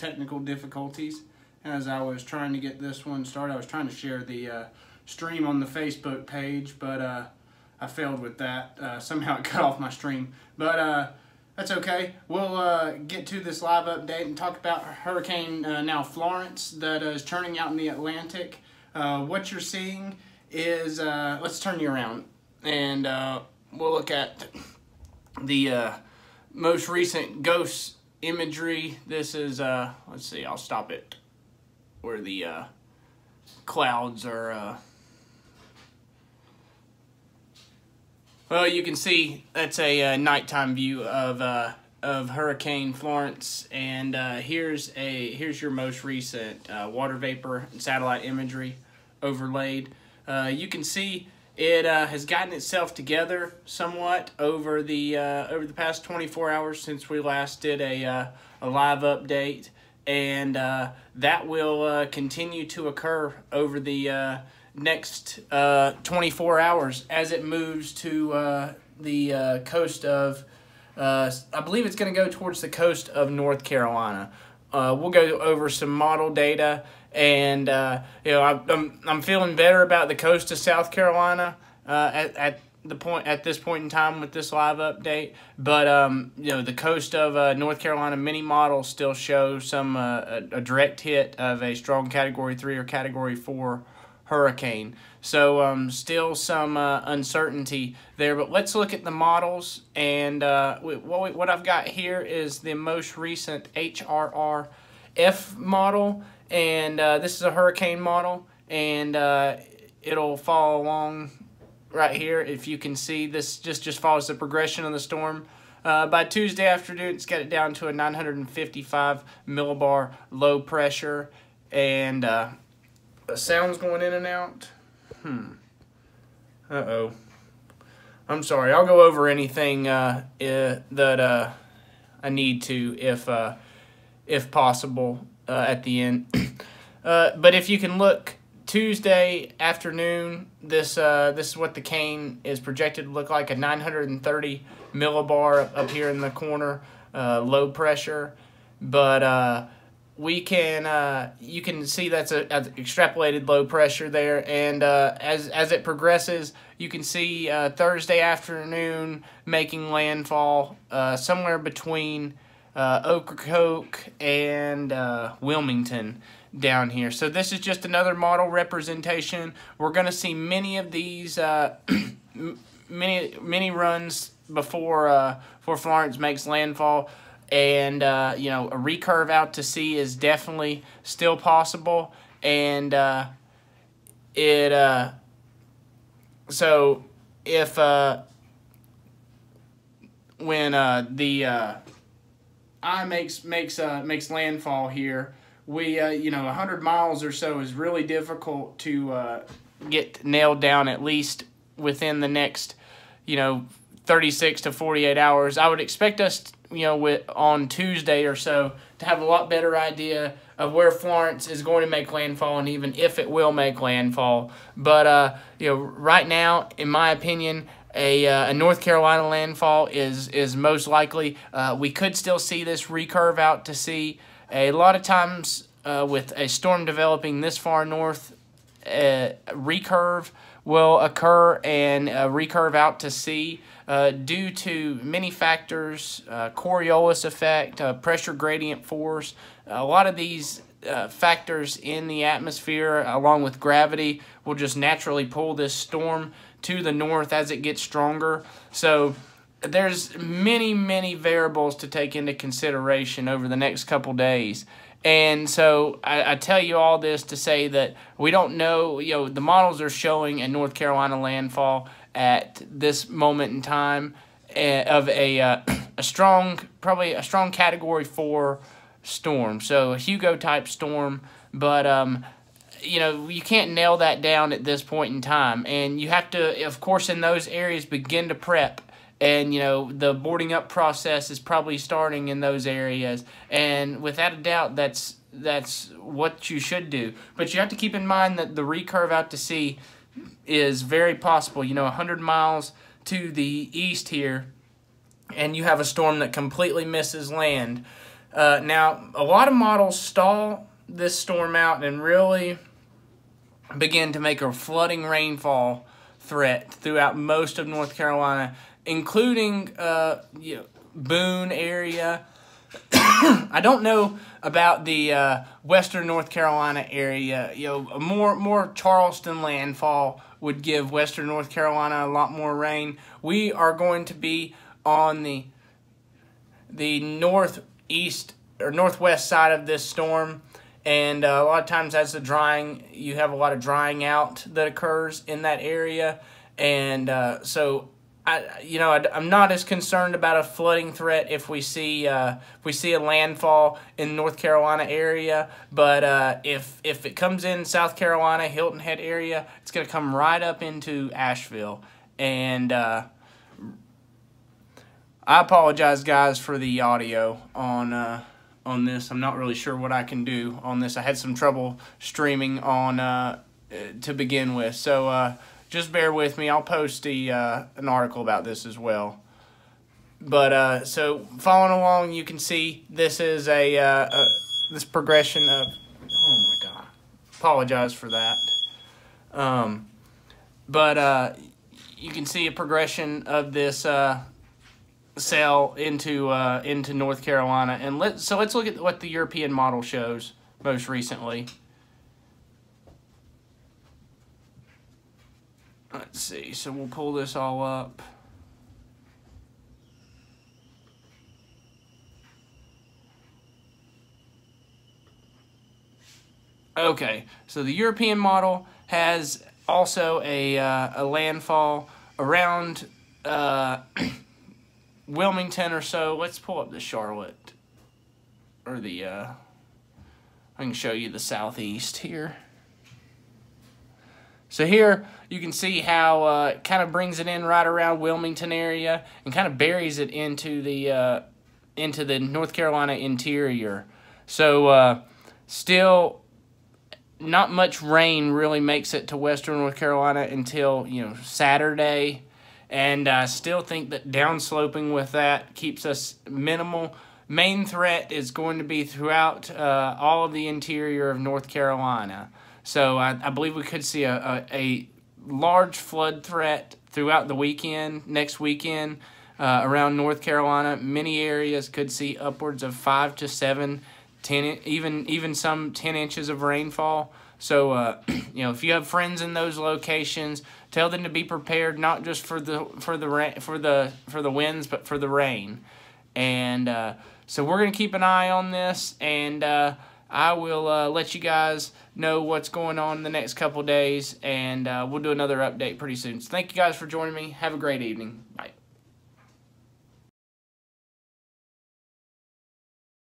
technical difficulties as I was trying to get this one started. I was trying to share the stream on the Facebook page, but I failed with that. Somehow it cut off my stream. But that's okay. We'll get to this live update and talk about Hurricane now Florence that is turning out in the Atlantic. What you're seeing is, let's turn you around, and we'll look at the most recent ghost imagery. This is, let's see, I'll stop it where the clouds are, well, you can see that's a nighttime view of Hurricane Florence, and here's your most recent water vapor and satellite imagery overlaid. You can see it has gotten itself together somewhat over the past 24 hours since we last did a live update, and that will continue to occur over the next 24 hours as it moves to the coast of, I believe it's going to go towards the coast of North Carolina. We'll go over some model data, and you know, I'm feeling better about the coast of South Carolina at this point in time with this live update. But you know, the coast of North Carolina mini models still show some a direct hit of a strong Category 3 or Category 4 hurricane. So still some uncertainty there, but let's look at the models. And what I've got here is the most recent HRRF model, and this is a hurricane model, and it'll follow along right here. If you can see, this just follows the progression of the storm. By Tuesday afternoon, it's got it down to a 955 millibar low pressure, and sounds going in and out. Uh-oh. I'm sorry. I'll go over anything that I need to if possible at the end. But if you can look, Tuesday afternoon, this is what the cane is projected to look like, a 930 millibar up here in the corner, low pressure. But we can you can see that's an extrapolated low pressure there, and as it progresses, you can see Thursday afternoon making landfall somewhere between Ocracoke and Wilmington down here. So this is just another model representation. We're going to see many of these many runs before Florence makes landfall. And, you know, a recurve out to sea is definitely still possible. And so if when the eye makes landfall here, we you know, 100 miles or so is really difficult to get nailed down, at least within the next, you know, 36 to 48 hours. I would expect us, you know, on Tuesday or so, to have a lot better idea of where Florence is going to make landfall, and even if it will make landfall. But you know, right now, in my opinion, a North Carolina landfall is most likely. We could still see this recurve out to sea. A lot of times with a storm developing this far north, recurve will occur and recurve out to sea due to many factors, Coriolis effect, pressure gradient force. A lot of these factors in the atmosphere, along with gravity, will just naturally pull this storm to the north as it gets stronger. So there's many variables to take into consideration over the next couple days. And so I tell you all this to say that we don't know, you know, the models are showing a North Carolina landfall at this moment in time of a strong, probably a strong Category 4 storm. So a Hugo type storm, but you know, you can't nail that down at this point in time. And you have to, of course, in those areas, begin to prep. And, you know, the boarding up process is probably starting in those areas. And without a doubt, that's what you should do. But you have to keep in mind that the recurve out to sea is very possible. You know, 100 miles to the east here, and you have a storm that completely misses land. Now, a lot of models stall this storm out and really begin to make a flooding rainfall threat throughout most of North Carolina, including Boone area. I don't know about the western North Carolina area. More Charleston landfall would give western North Carolina a lot more rain. We are going to be on the northeast or northwest side of this storm, and a lot of times as the drying, you have a lot of drying out that occurs in that area, and so I'm not as concerned about a flooding threat if we see a landfall in North Carolina area, but if it comes in South Carolina, Hilton Head area, it's going to come right up into Asheville, and I apologize, guys, for the audio on this. I'm not really sure what I can do on this. I had some trouble streaming on to begin with, so just bear with me. I'll post an article about this as well. But so following along, you can see this is this progression of. Oh my God! Apologize for that. But you can see a progression of this cell into North Carolina, and let's look at what the European model shows most recently. Let's see, so we'll pull this all up. Okay, so the European model has also a landfall around Wilmington or so. Let's pull up the Charlotte, or I can show you the southeast here. So here you can see how it kind of brings it in right around Wilmington area and kind of buries it into the North Carolina interior. So still not much rain really makes it to western North Carolina until Saturday, and I still think that downsloping with that keeps us minimal. Main threat is going to be throughout all of the interior of North Carolina. So I believe we could see a large flood threat throughout the weekend, next weekend, around North Carolina. Many areas could see upwards of 5 to 7, 10, even some 10 inches of rainfall. So if you have friends in those locations, tell them to be prepared, not just for the winds, but for the rain. And so we're gonna keep an eye on this, and I will let you guys know what's going on in the next couple days, and we'll do another update pretty soon. So thank you guys for joining me. Have a great evening. Bye.